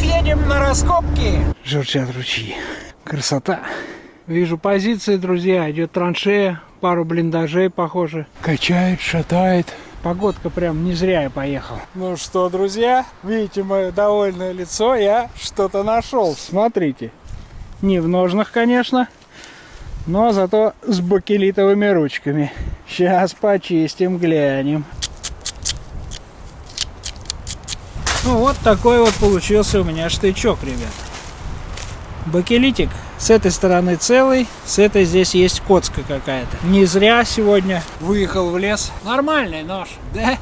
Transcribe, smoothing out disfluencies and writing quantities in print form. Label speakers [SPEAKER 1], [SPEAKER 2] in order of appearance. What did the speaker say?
[SPEAKER 1] едем на раскопки. Журчат ручьи. Красота. Вижу позиции, друзья. Идет траншея. Пару блиндажей, похоже. Качает, шатает. Погодка прям не зря я поехал. Ну что, друзья, видите мое довольное лицо, я что-то нашел. Смотрите. Не в ножнах, конечно, но зато с бакелитовыми ручками. Сейчас почистим, глянем. Ну вот такой вот получился у меня штычок, ребят. Бакелитик с этой стороны целый, с этой здесь есть коцка какая-то. Не зря сегодня выехал в лес. Нормальный нож, да?